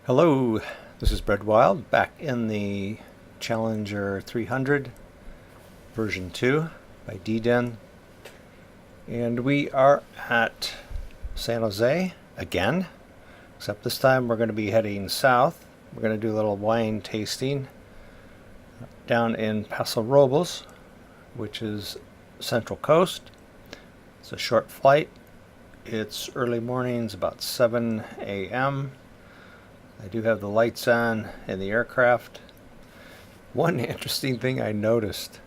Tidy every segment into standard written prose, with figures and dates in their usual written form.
Hello, this is Brad Wild back in the Challenger 300 version 2 by DDEN, and we are at San Jose again, except this time we're going to be heading south. We're going to do a little wine tasting down in Paso Robles, which is Central Coast. It's a short flight. It's early mornings, about 7 a.m. I do have the lights on in the aircraft. One interesting thing I noticed,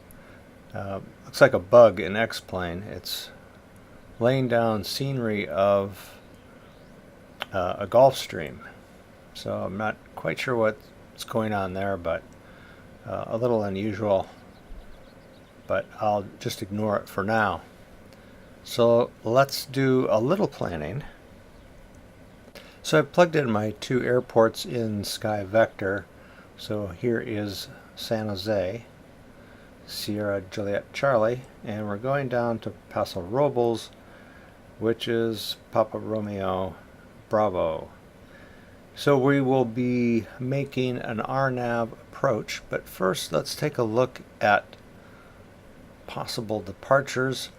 looks like a bug in X-Plane. It's laying down scenery of a Gulf Stream. So I'm not quite sure what's going on there, but a little unusual. But I'll just ignore it for now. So let's do a little planning. So I've plugged in my two airports in Sky Vector. So here is San Jose, Sierra Juliet Charlie, and we're going down to Paso Robles, which is Papa Romeo Bravo. So we will be making an RNAV approach, but first let's take a look at possible departures.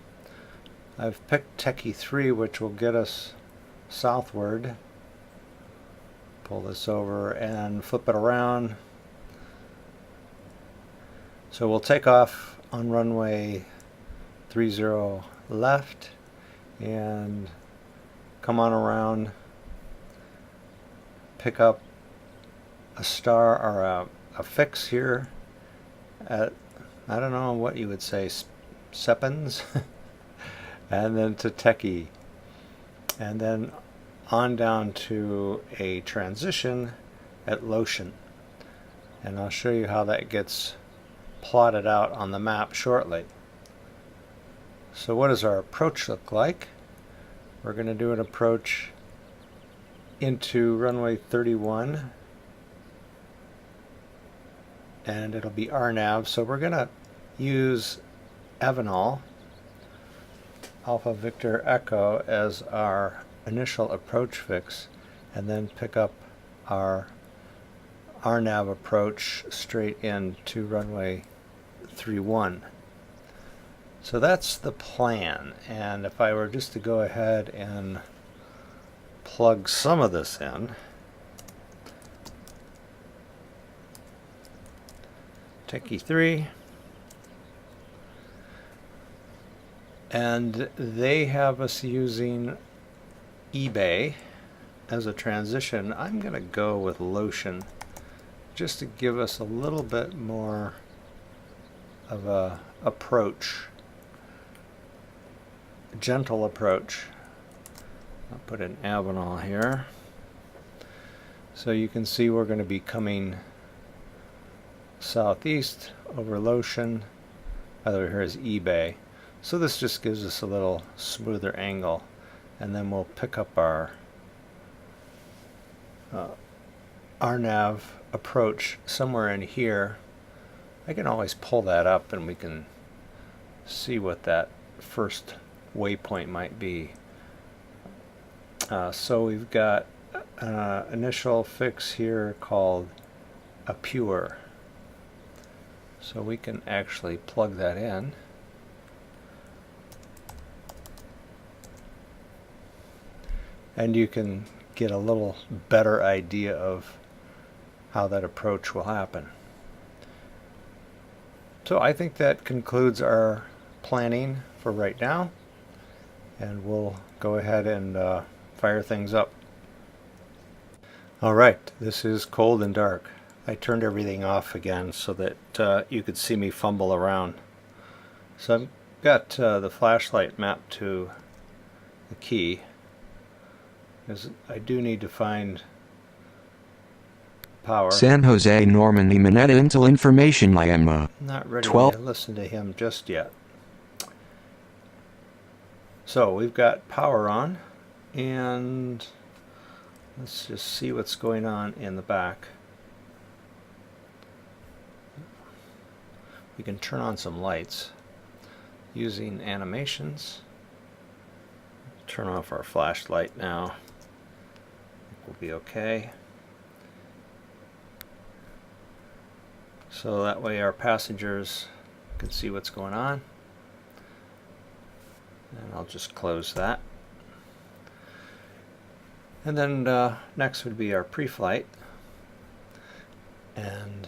I've picked Techie 3, which will get us southward. Pull this over and flip it around. So we'll take off on runway 30 left and come on around, pick up a star or a fix here at, I don't know what you would say, Seppens, and then to Techie, and then on down to a transition at Lotion, and I'll show you how that gets plotted out on the map shortly. So what does our approach look like? We're going to do an approach into runway 31, and it'll be RNAV. So we're going to use Avenal Alpha Victor Echo as our initial approach fix, and then pick up our RNAV approach straight into runway 31. So that's the plan, and if I were just to go ahead and plug some of this in, Techie 3, and they have us using eBay as a transition. I'm going to go with Lotion just to give us a little bit more of a approach, a gentle approach. I'll put in Avenal here. So you can see we're going to be coming southeast over Lotion. Other here is eBay. So this just gives us a little smoother angle. And then we'll pick up our RNAV approach somewhere in here. I can always pull that up and we can see what that first waypoint might be. So we've got an initial fix here called a pure. So we can actually plug that in. And you can get a little better idea of how that approach will happen. So I think that concludes our planning for right now, and we'll go ahead and fire things up. Alright, this is cold and dark. I turned everything off again so that you could see me fumble around. So I've got the flashlight mapped to the key. I do need to find power. San Jose Normandy Minetta Intel Information I am not ready 12. to listen to him just yet. So we've got power on, and let's just see what's going on in the back. We can turn on some lights using animations. Turn off our flashlight now. We'll be okay. so that way our passengers can see what's going on. And I'll just close that. And then next would be our pre-flight. And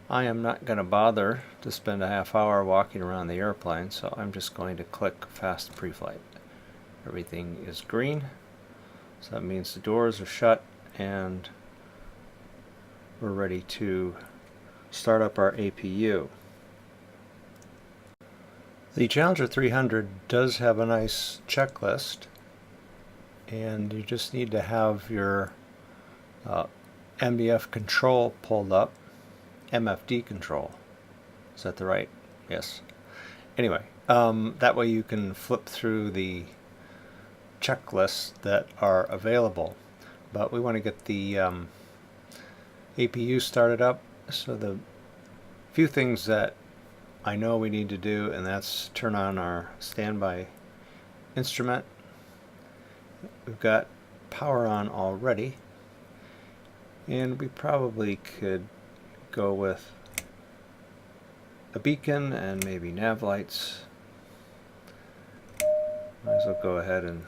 I am not going to bother to spend a half hour walking around the airplane, so I'm just going to click Fast Pre-Flight. Everything is green, so that means the doors are shut and we're ready to start up our APU. The Challenger 300 does have a nice checklist, and you just need to have your MDF control pulled up. MFD control. Is that the right? Yes. Anyway, that way you can flip through the checklists that are available. But we want to get the APU started up. So the few things that I know we need to do, and that's turn on our standby instrument. We've got power on already, and we probably could go with a beacon and maybe nav lights. Might as well go ahead and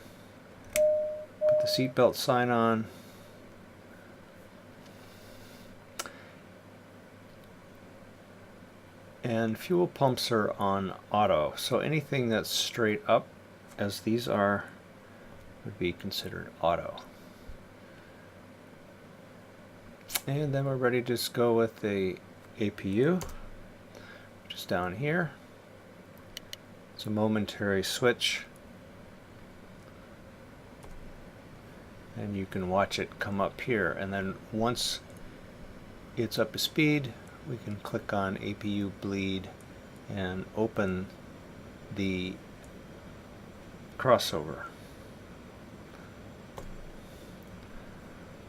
put the seatbelt sign on. And fuel pumps are on auto, so anything that's straight up, as these are, would be considered auto. And then we're ready to just go with the APU, which is down here. It's a momentary switch, and you can watch it come up here. And then once it's up to speed, we can click on APU bleed and open the crossover.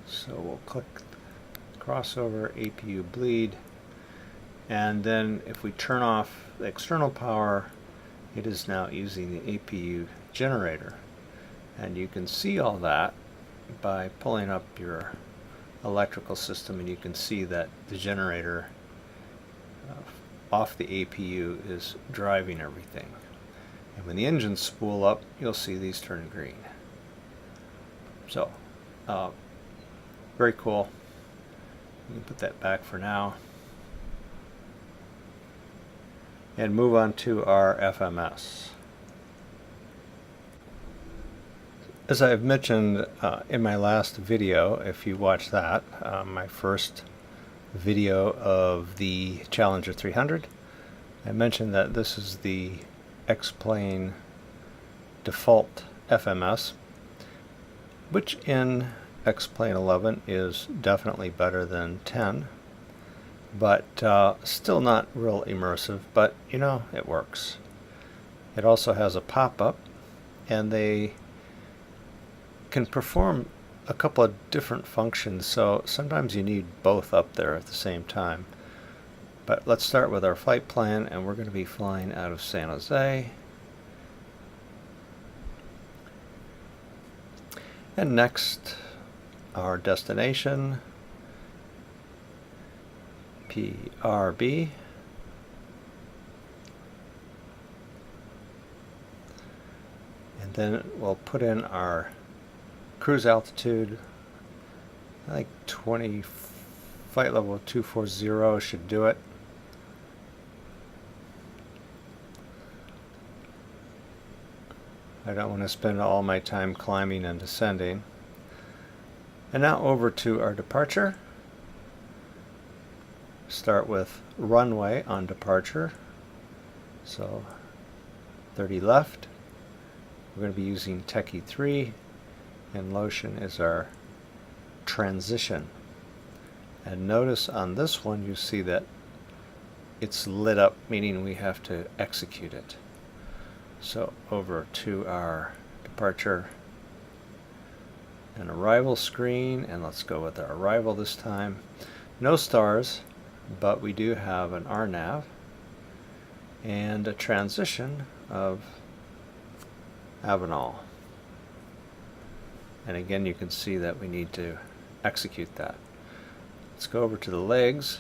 So we'll click crossover, APU bleed, and then if we turn off the external power, it is now using the APU generator. And you can see all that by pulling up your electrical system, and you can see that the generator off the APU is driving everything. And when the engines spool up, you'll see these turn green. So very cool. We can put that back for now and move on to our FMS. As I've mentioned in my last video, if you watch that, my first video of the Challenger 300, I mentioned that this is the X-Plane default FMS, which in X-Plane 11 is definitely better than 10, but still not real immersive, but you know, it works. It also has a pop-up, and they can perform a couple of different functions, so sometimes you need both up there at the same time. But let's start with our flight plan, and we're going to be flying out of San Jose. And next, our destination, PRB. And then we'll put in our cruise altitude. I think 20, flight level 240 should do it. I don't want to spend all my time climbing and descending. And now over to our departure. Start with runway on departure. So 30 left. We're going to be using Techie 3, and Lotion is our transition. And notice on this one you see that it's lit up, meaning we have to execute it. So over to our departure and arrival screen, and let's go with our arrival this time. No stars, but we do have an RNAV and a transition of Avenal. And again, you can see that we need to execute that. Let's go over to the legs,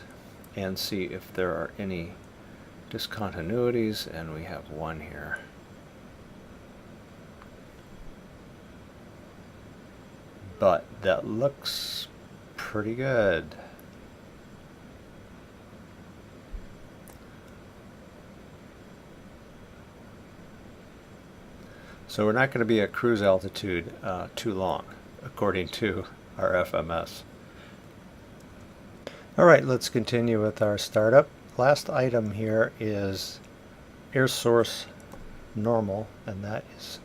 and see if there are any discontinuities, and we have one here. But that looks pretty good. So we're not going to be at cruise altitude too long, according to our FMS. All right, let's continue with our startup. Last item here is air source normal, and that is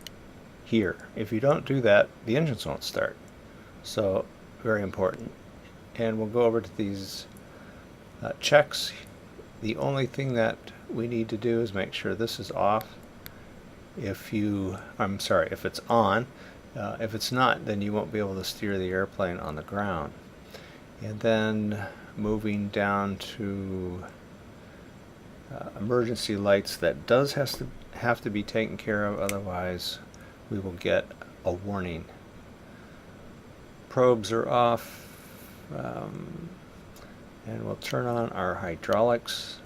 here. If you don't do that, the engines won't start. So very important. And we'll go over to these checks. The only thing that we need to do is make sure this is off. If it's on. If it's not, then you won't be able to steer the airplane on the ground. And then moving down to emergency lights, that does have to be taken care of, otherwise we will get a warning. Probes are off, and we'll turn on our hydraulics.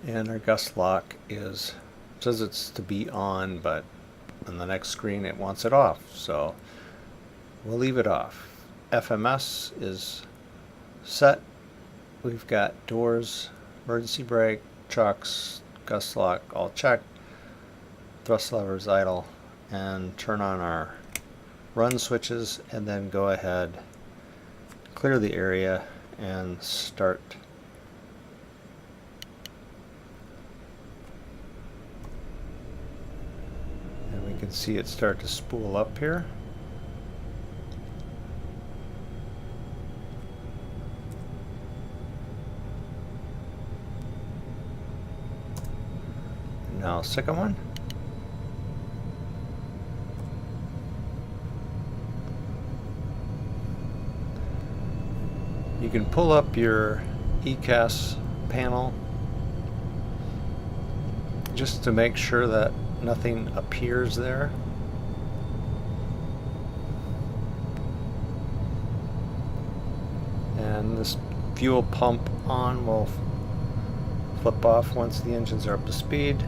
And our gust lock says it's to be on, but on the next screen it wants it off, so we'll leave it off. FMS is set. We've got doors, emergency brake, trucks, gust lock all checked, thrust levers idle, and turn on our run switches, and then go ahead, clear the area, and start. And we can see it start to spool up here. Now, second one. You can pull up your ECAS panel just to make sure that nothing appears there. And this fuel pump on will flip off once the engines are up to speed.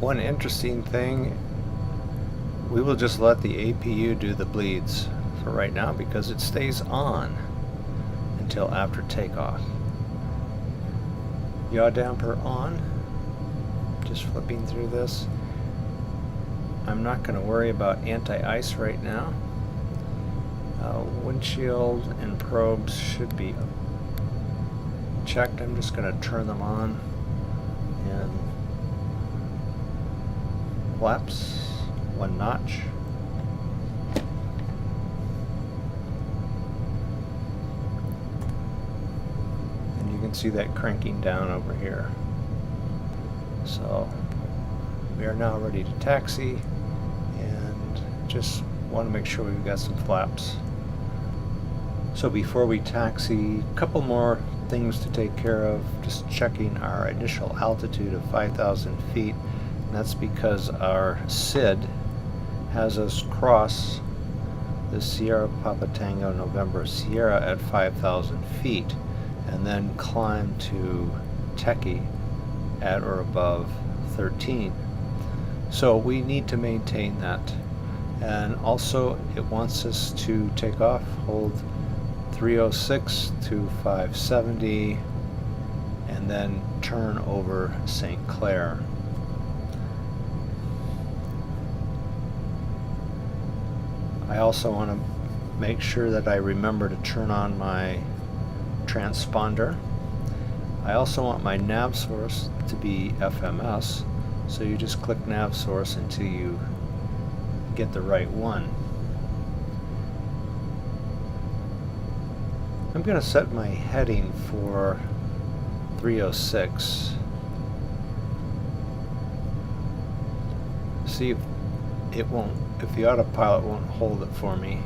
One interesting thing, we will just let the APU do the bleeds for right now because it stays on until after takeoff. Yaw damper on, just flipping through this. I'm not going to worry about anti-ice right now. Windshield and probes should be checked. I'm just going to turn them on. And flaps, one notch. And you can see that cranking down over here. So we are now ready to taxi, and just want to make sure we've got some flaps. So before we taxi, a couple more things to take care of. Just checking our initial altitude of 5,000 feet. And that's because our SID has us cross the Sierra Papa Tango November Sierra at 5,000 feet and then climb to Techie at or above 13. So we need to maintain that. And also it wants us to take off, hold 306 to 570, and then turn over St. Clair. I also want to make sure that I remember to turn on my transponder. I also want my nav source to be FMS, so you just click nav source until you get the right one. I'm going to set my heading for 306. See if it won't, if the autopilot won't hold it for me.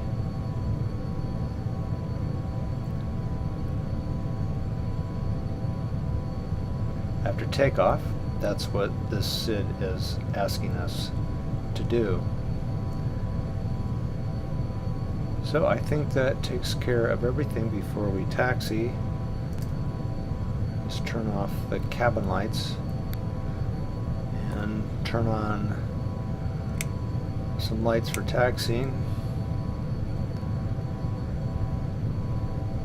After takeoff, That's what this SID is asking us to do. So I think that takes care of everything before we taxi. Let's turn off the cabin lights and turn on some lights for taxiing.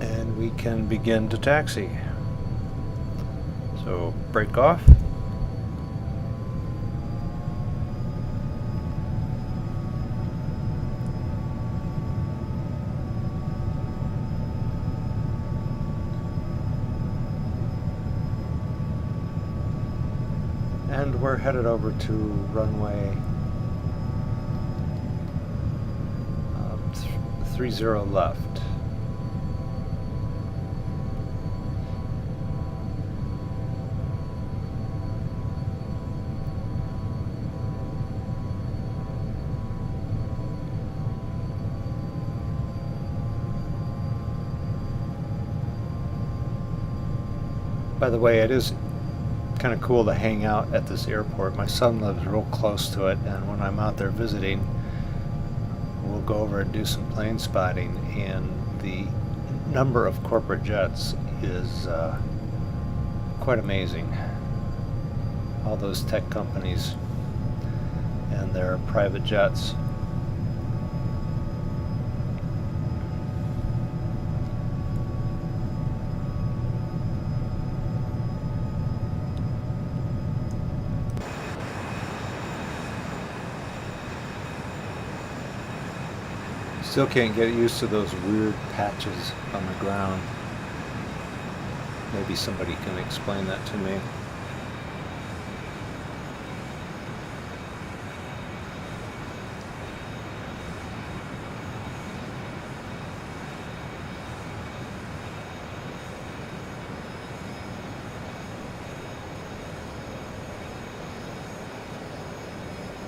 And we can begin to taxi. So brake off. And we're headed over to runway 30 left. By the way, it is kind of cool to hang out at this airport. My son lives real close to it, and when I'm out there visiting, we'll go over and do some plane spotting, and the number of corporate jets is quite amazing. All those tech companies and their private jets. Still can't get used to those weird patches on the ground. Maybe somebody can explain that to me.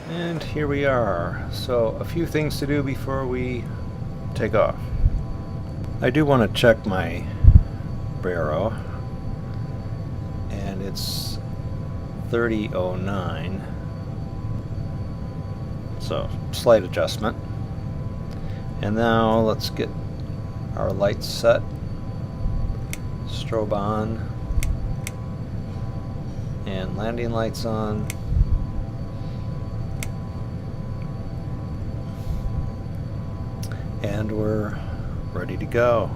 And here we are. So a few things to do before we take off. I do want to check my baro, and it's 3009, so slight adjustment. And now let's get our lights set, strobe on, and landing lights on. And we're ready to go.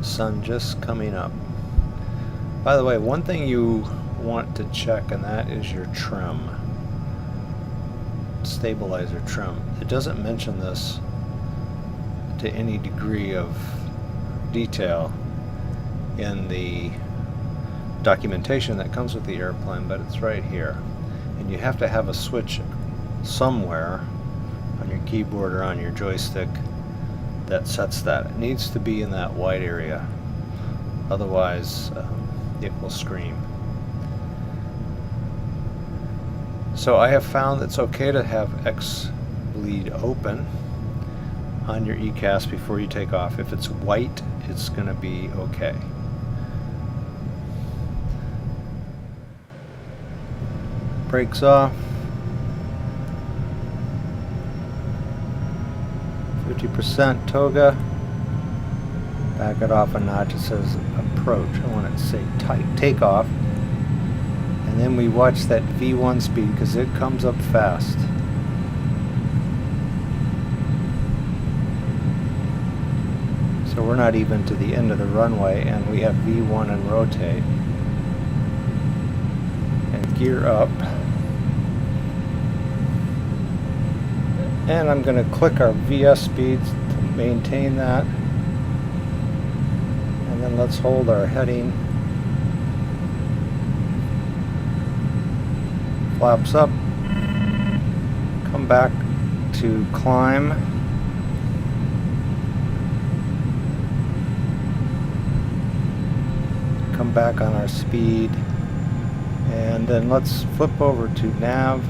Sun just coming up. By the way, one thing you want to check, and that is your trim. Stabilizer trim. It doesn't mention this to any degree of detail in the documentation that comes with the airplane, but it's right here. And you have to have a switch somewhere on your keyboard or on your joystick that sets that. It needs to be in that white area, otherwise it will scream. So I have found it's okay to have X bleed open on your ECAS before you take off. If it's white, it's going to be okay. Brakes off. 50% toga. Back it off a notch. It says approach. I want it to say takeoff. And then we watch that V1 speed because it comes up fast. So we're not even to the end of the runway, and we have V1 and rotate. And gear up. And I'm going to click our VS speeds to maintain that. And then let's hold our heading. Flaps up. Come back to climb. Come back on our speed, and then let's flip over to nav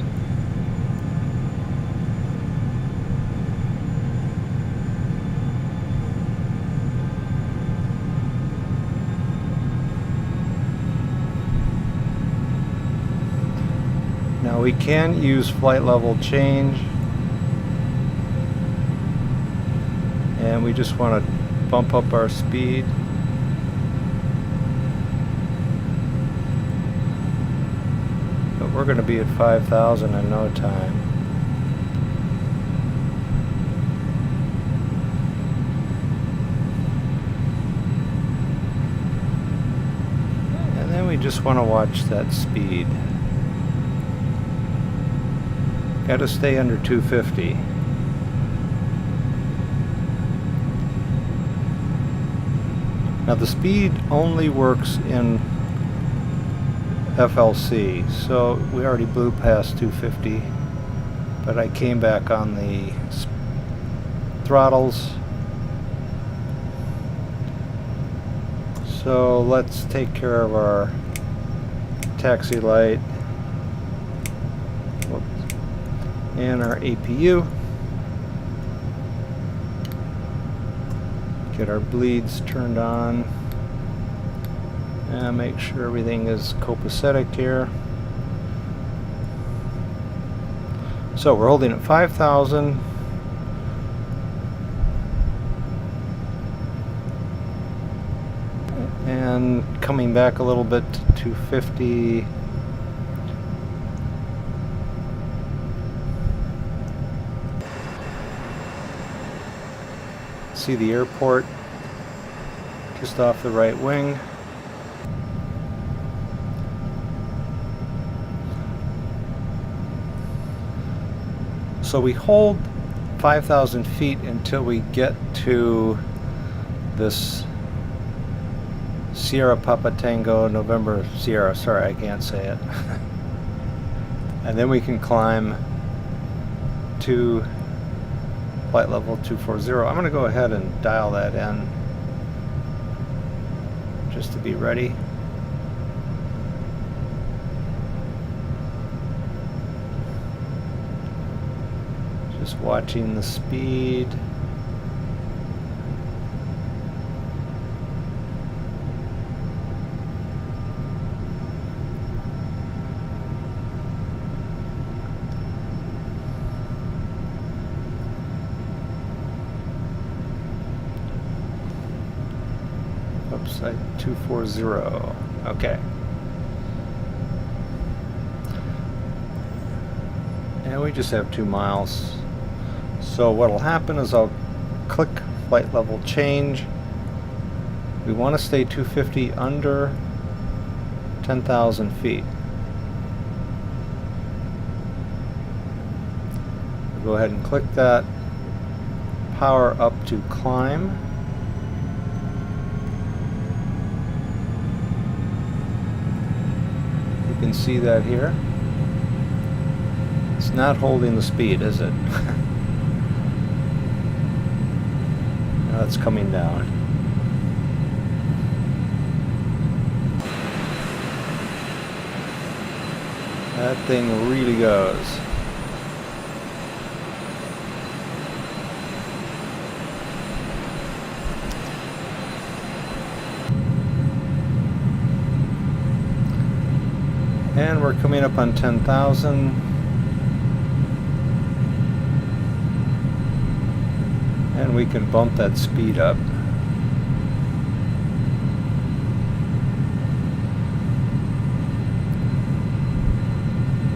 we can use flight level change, and we just want to bump up our speed. But we're going to be at 5,000 in no time. And then we just want to watch that speed. Got to stay under 250. Now the speed only works in FLC, so we already blew past 250, but I came back on the throttles. So let's take care of our taxi light and our APU. Get our bleeds turned on and make sure everything is copacetic here. So we're holding at 5,000. And coming back a little bit to 250. See the airport just off the right wing. So we hold 5,000 feet until we get to this Sierra Papa Tango November Sierra. Sorry, I can't say it. And then we can climb to flight level 240. I'm going to go ahead and dial that in just to be ready. Just watching the speed. Upside 240. Okay. And we just have 2 miles. So what'll happen is I'll click flight level change. We want to stay 250 under 10,000 feet. We'll go ahead and click that. Power up to climb. You can see that here. It's not holding the speed, is it? Now it's coming down. That thing really goes. And we're coming up on 10,000. And we can bump that speed up.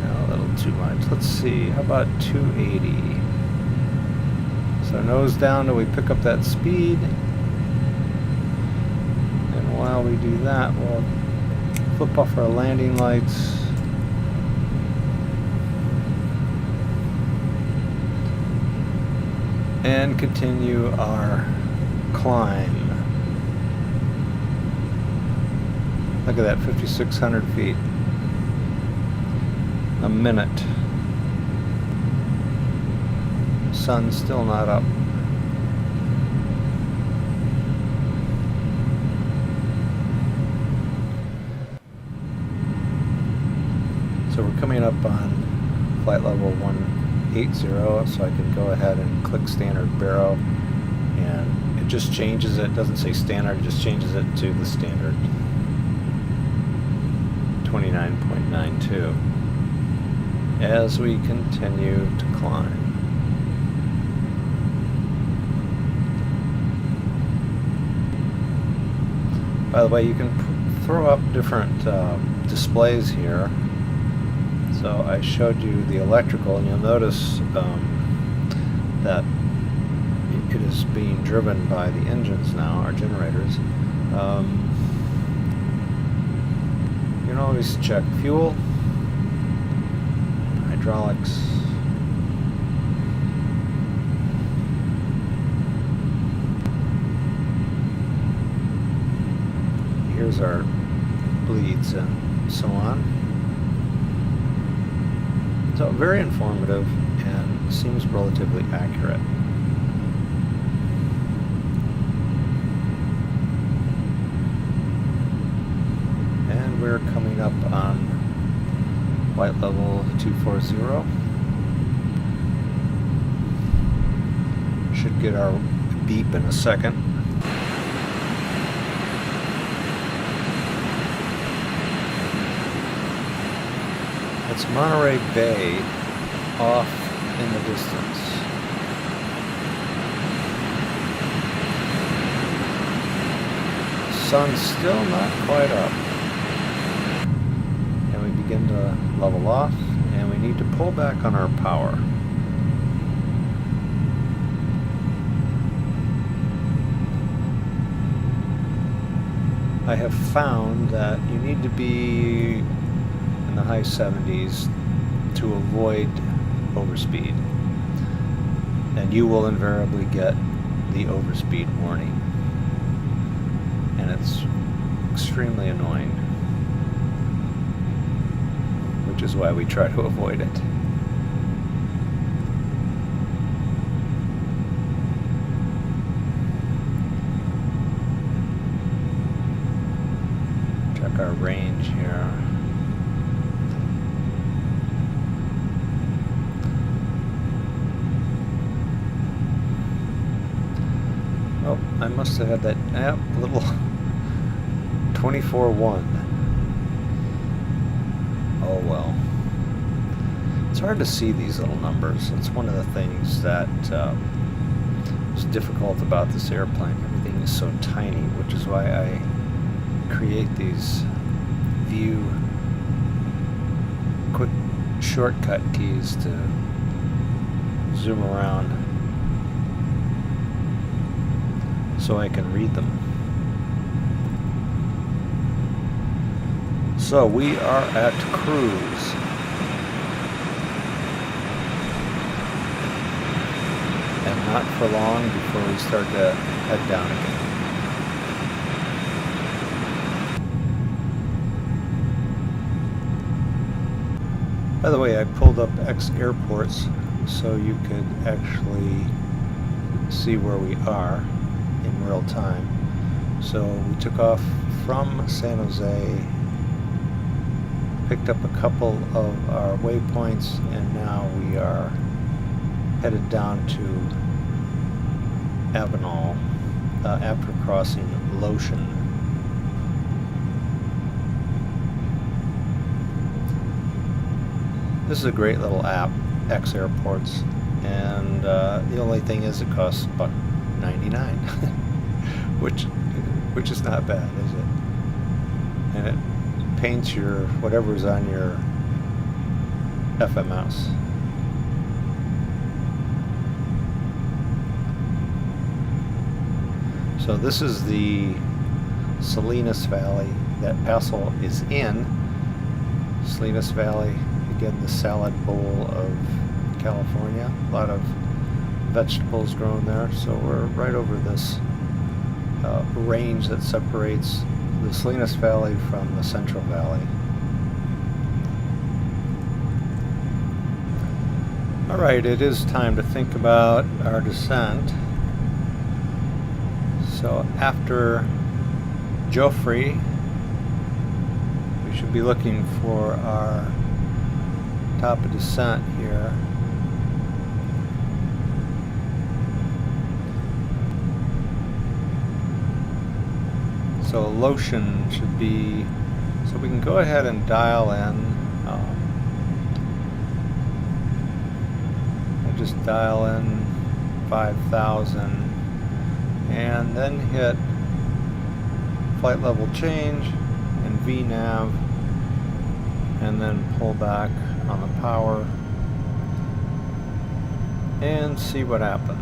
A little too much. Let's see, how about 280? So nose down till we pick up that speed. And while we do that, we'll flip off our landing lights. And continue our climb. Look at that, 5,600 feet. A minute. Sun's still not up. So we're coming up on flight level 180, so I can go ahead and click standard baro, and it just changes it. It doesn't say standard, it just changes it to the standard 29.92. as we continue to climb. By the way, you can throw up different displays here. So I showed you the electrical, and you'll notice that it is being driven by the engines now, our generators. You can always check fuel, hydraulics, here's our bleeds and so on. So very informative and seems relatively accurate. And we're coming up on flight level 240. Should get our beep in a second. It's Monterey Bay off in the distance. Sun's still not quite up. And we begin to level off, and we need to pull back on our power. I have found that you need to be in the high 70s to avoid overspeed, and you will invariably get the overspeed warning, and it's extremely annoying, which is why we try to avoid it. Check our range here. Oh, I must have had that little 24-1. Oh well. It's hard to see these little numbers. It's one of the things that is difficult about this airplane. Everything is so tiny, which is why I create these view quick shortcut keys to zoom around so I can read them. So we are at cruise. And not for long before we start to head down again. By the way, I pulled up X airports so you could actually see where we are in real time. So we took off from San Jose, picked up a couple of our waypoints, and now we are headed down to Avenal after crossing Lotion. This is a great little app, X Airports, and the only thing is it costs $1.99, which is not bad, is it? And it paints your whatever's on your FMS. So this is the Salinas Valley that Paso is in. Salinas Valley, again, the salad bowl of California. A lot of vegetables grown there. So we're right over this range that separates the Salinas Valley from the Central Valley. Alright, it is time to think about our descent. So after Joffre, we should be looking for our top of descent here. So Lotion should be, so we can go ahead and dial in just dial in 5,000 and then hit flight level change and VNAV and then pull back on the power and see what happens.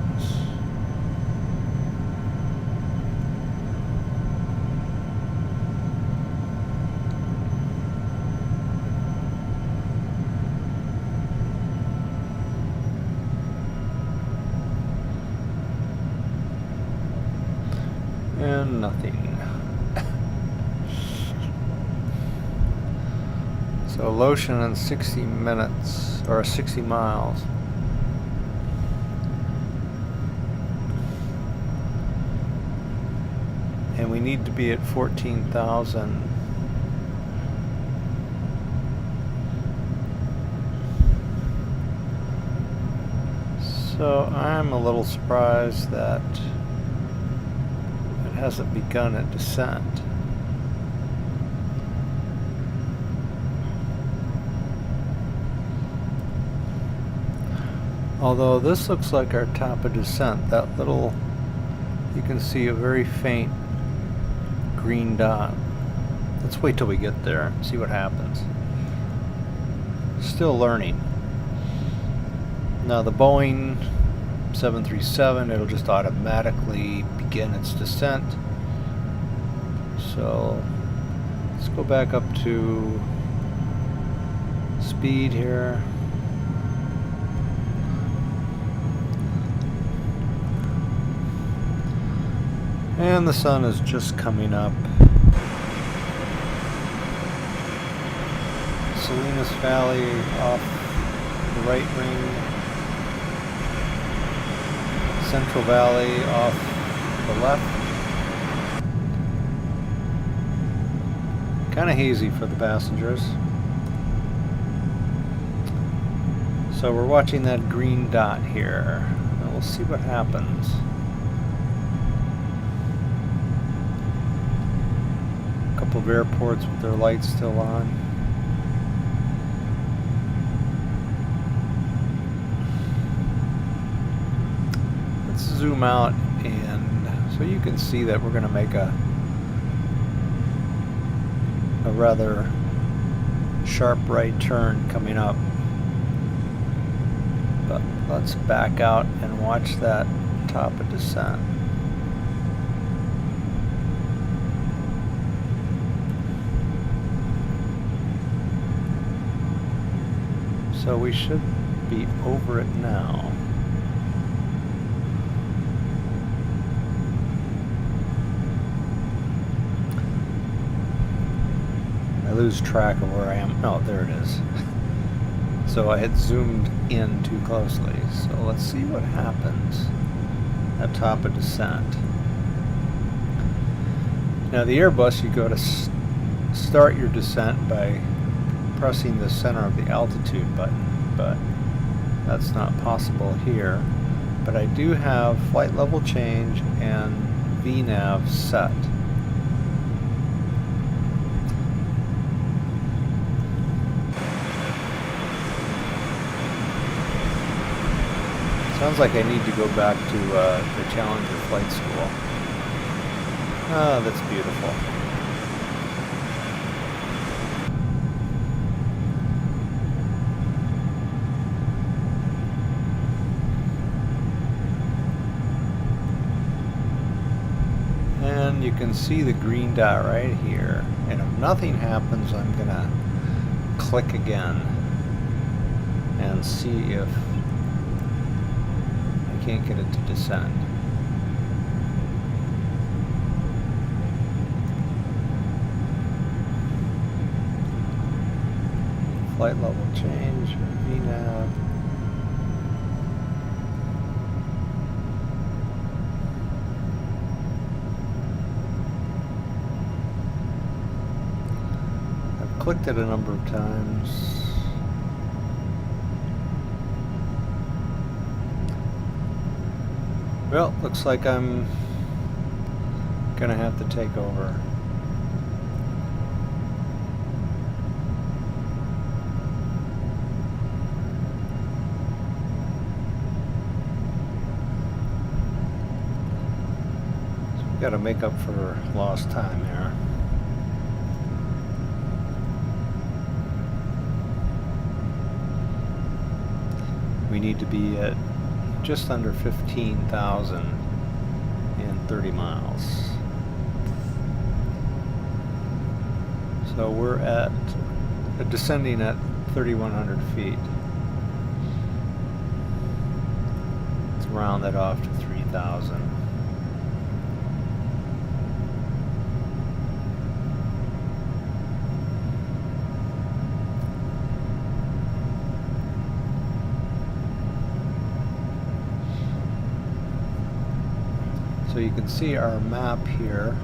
And nothing. So Lotion in 60 minutes, or 60 miles. And we need to be at 14,000. So I'm a little surprised that it hasn't begun at descent. Although this looks like our top of descent, that little, you can see a very faint green dot. Let's wait till we get there and see what happens. Still learning. Now the Boeing 737, it'll just automatically begin its descent. So let's go back up to speed here. And the sun is just coming up. Salinas Valley off the right wing. Central Valley off the left. Kind of hazy for the passengers. So we're watching that green dot here. And we'll see what happens. Couple of airports with their lights still on. Let's zoom out, and so you can see that we're going to make a rather sharp right turn coming up. But let's back out and watch that top of descent. So we should be over it now. I lose track of where I am. Oh, there it is. So I had zoomed in too closely. So let's see what happens at top of descent. Now the Airbus, you go to start your descent by pressing the center of the altitude button, but that's not possible here. But I do have flight level change and VNAV set. Sounds like I need to go back to the Challenger flight school. Ah, that's beautiful. And you can see the green dot right here. And if nothing happens, I'm gonna click again and see if I can't get it to descend. Flight level change, VNAV. I've clicked it a number of times. Well, looks like I'm gonna have to take over. Got to make up for lost time here. We need to be at just under 15,000 in 30 miles. So we're at descending at 3,100 feet. Let's round that off to 3,000. So you can see our map here.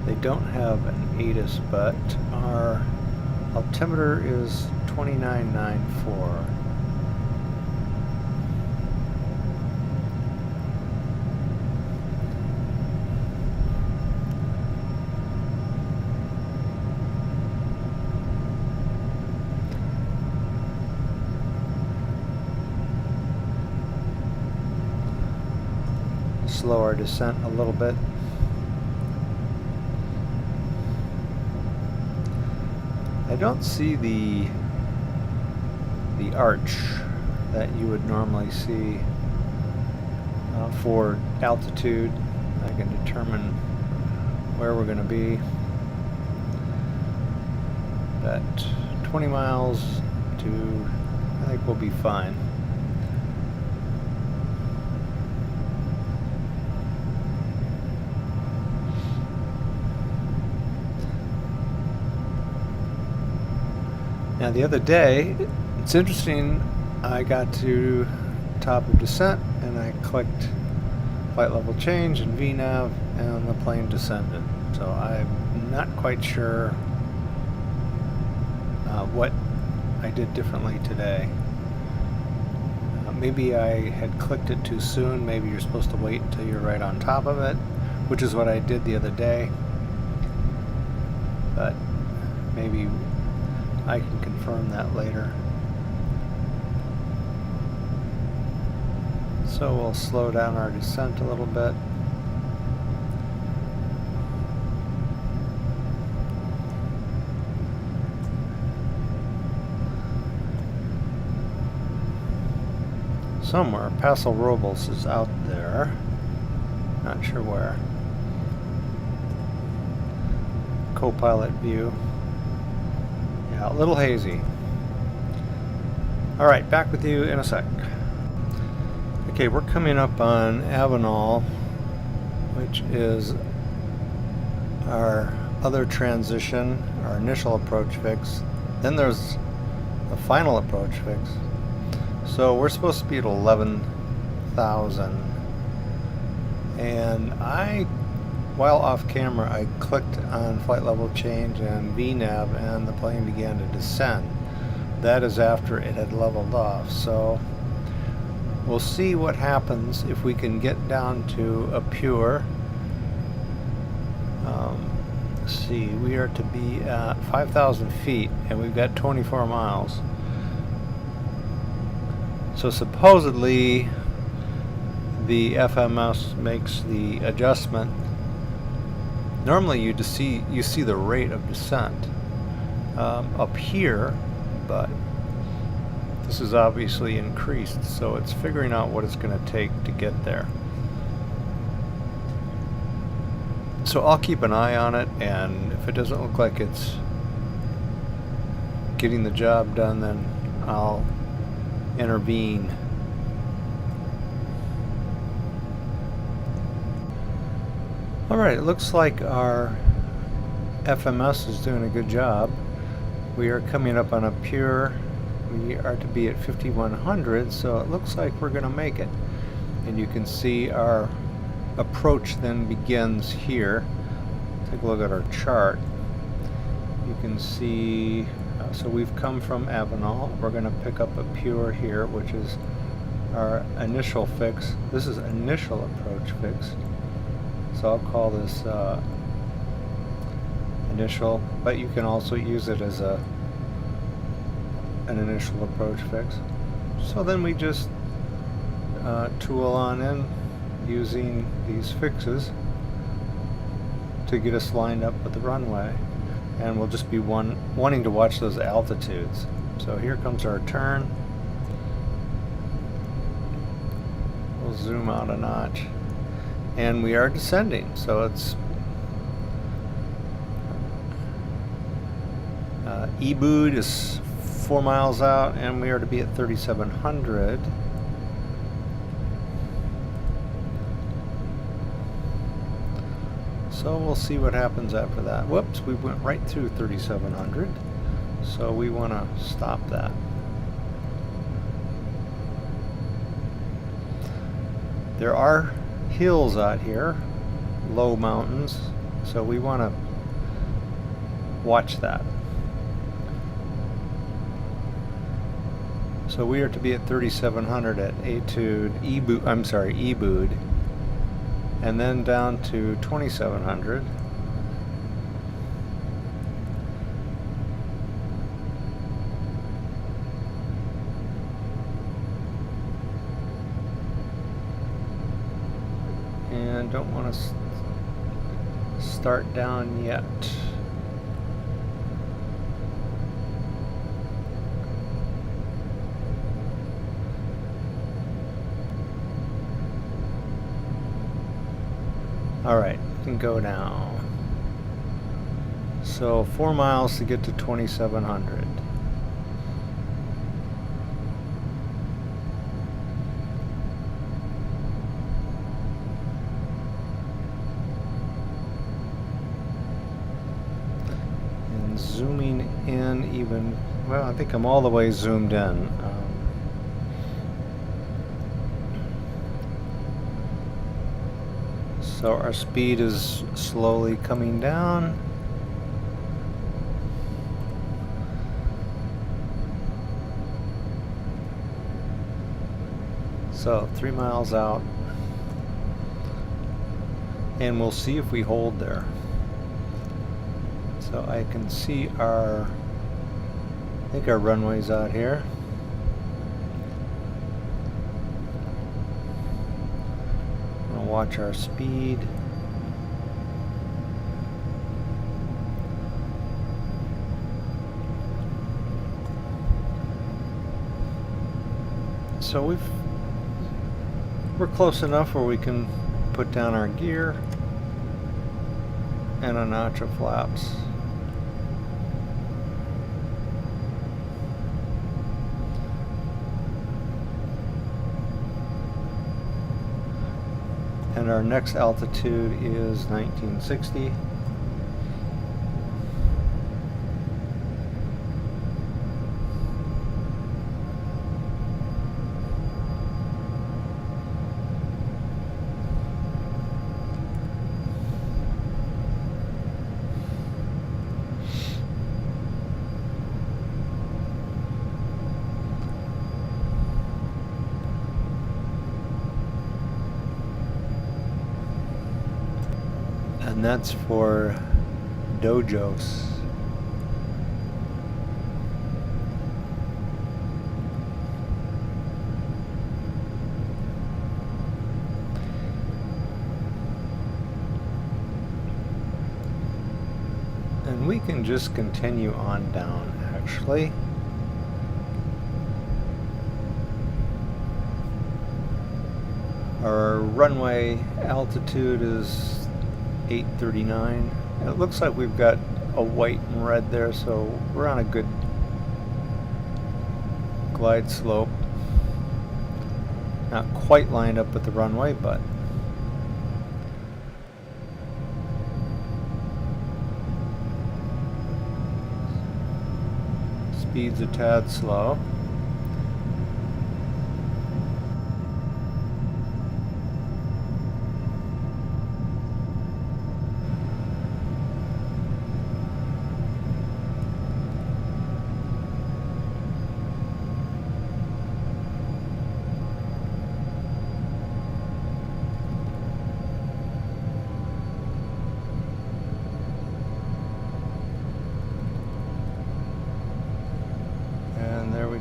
They don't have an ATIS, but our altimeter is 2994. Slow our descent a little bit. I don't see the arch that you would normally see for altitude. I can determine where we're going to be. At 20 miles to, I think we'll be fine. Now the other day, it's interesting, I got to top of descent and I clicked flight level change and VNAV and the plane descended. So I'm not quite sure what I did differently today. Maybe I had clicked it too soon. Maybe you're supposed to wait until you're right on top of it, which is what I did the other day. But maybe I can confirm that later. So we'll slow down our descent a little bit. Somewhere, Paso Robles is out there. Not sure where. Co-pilot view. Yeah, a little hazy. All right, back with you in a sec. Okay, we're coming up on Avenal, which is our other transition, our initial approach fix. Then there's a final approach fix. So we're supposed to be at 11,000. And while off camera, I clicked on flight level change and VNAV and the plane began to descend. That is after it had leveled off. So we'll see what happens if we can get down to a pure. Let's see, we are to be at 5,000 feet and we've got 24 miles. So supposedly the FMS makes the adjustment. Normally you see the rate of descent up here, but this is obviously increased, so it's figuring out what it's going to take to get there. So I'll keep an eye on it, and if it doesn't look like it's getting the job done, then I'll intervene. Alright, it looks like our FMS is doing a good job. We are coming up on a pure. We are to be at 5,100, so it looks like we're going to make it. And you can see our approach then begins here. Take a look at our chart. You can see, so we've come from Avenal. We're going to pick up a pure here, which is our initial fix. This is initial approach fix. So I'll call this initial, but you can also use it as a an initial approach fix. So then we just tool on in using these fixes to get us lined up with the runway. And we'll just be wanting to watch those altitudes. So here comes our turn. We'll zoom out a notch. And we are descending, so it's E-boot is 4 miles out, and we are to be at 3,700. So we'll see what happens after that. Whoops, we went right through 3,700, so we want to stop that. There are hills out here, low mountains, so we want to watch that. So we are to be at 3,700 at E-boot, and then down to 2,700. And don't want to start down yet. Alright, we can go now. So 4 miles to get to 2,700. And zooming in even, well, I think I'm all the way zoomed in. So our speed is slowly coming down. So 3 miles out. And we'll see if we hold there. So I can see I think our runway's out here. Watch our speed. So we're close enough where we can put down our gear and a notch of flaps. And our next altitude is 1960. And that's for dojos. And we can just continue on down, actually. Our runway altitude is 839. It looks like we've got a white and red there, so we're on a good glide slope. Not quite lined up with the runway, but speed's a tad slow.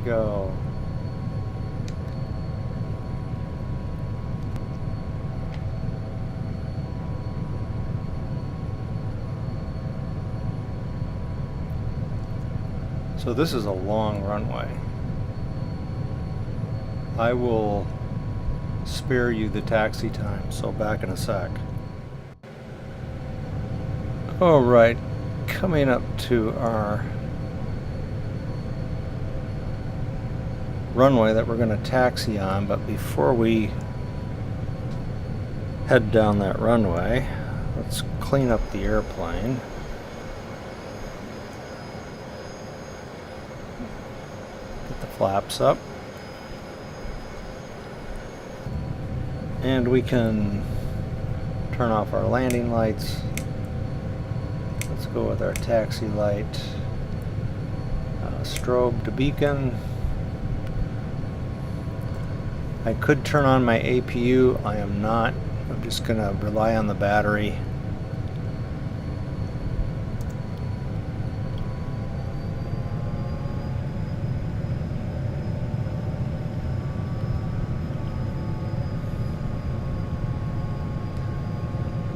go. So this is a long runway. I will spare you the taxi time, so back in a sec. Alright, coming up to our runway that we're going to taxi on, but before we head down that runway, let's clean up the airplane. Get the flaps up. And we can turn off our landing lights. Let's go with our taxi light. Strobe to beacon. I could turn on my APU. I am not. I'm just going to rely on the battery.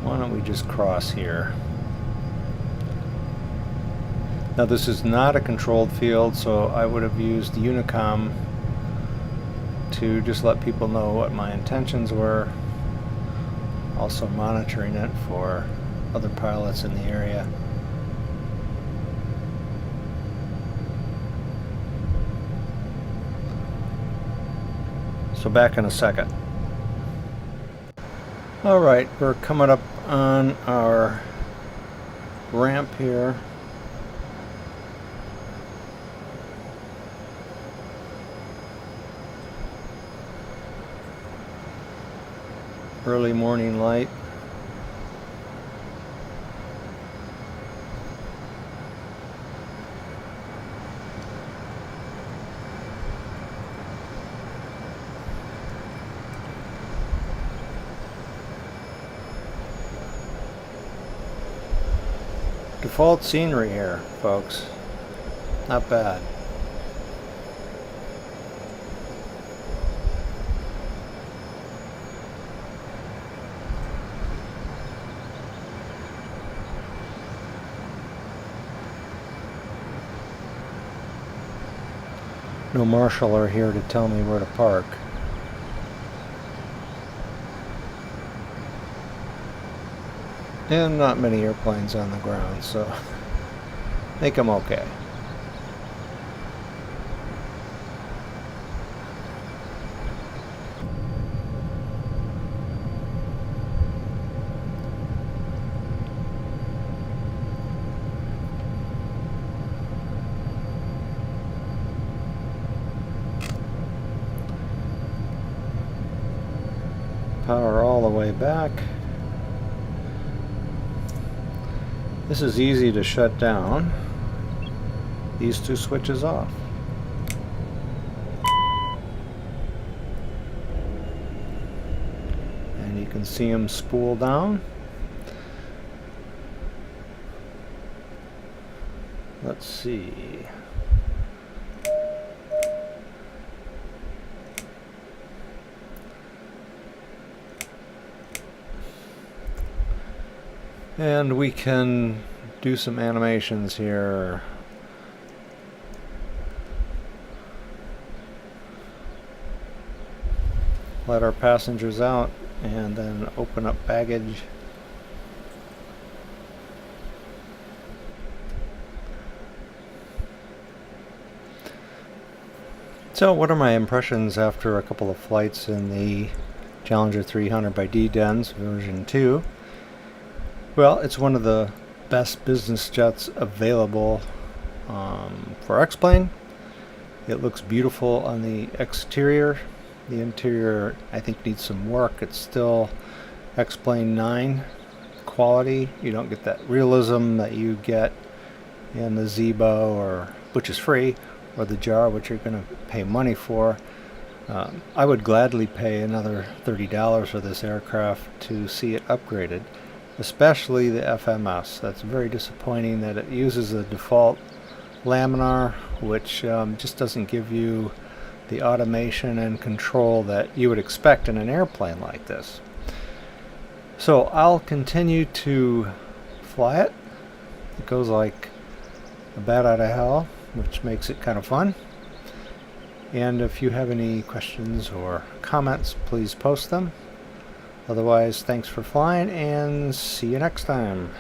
Why don't we just cross here? Now this is not a controlled field, so I would have used the Unicom to just let people know what my intentions were. Also monitoring it for other pilots in the area. So back in a second. Alright, we're coming up on our ramp here. Early morning light. Default scenery here, folks. Not bad. No marshal are here to tell me where to park. And not many airplanes on the ground, so I think I'm okay. Power all the way back. This is easy to shut down. These two switches off. And you can see them spool down. Let's see. And we can do some animations here. Let our passengers out and then open up baggage. So what are my impressions after a couple of flights in the Challenger 300 by D-Dens version 2? Well, it's one of the best business jets available for X-Plane. It looks beautiful on the exterior. The interior, I think, needs some work. It's still X-Plane 9 quality. You don't get that realism that you get in the Zebo, which is free, or the Jar, which you're going to pay money for. I would gladly pay another $30 for this aircraft to see it upgraded. Especially the FMS. That's very disappointing that it uses the default Laminar, which just doesn't give you the automation and control that you would expect in an airplane like this. So I'll continue to fly it. It goes like a bat out of hell, which makes it kind of fun. And if you have any questions or comments, please post them. Otherwise, thanks for flying and see you next time.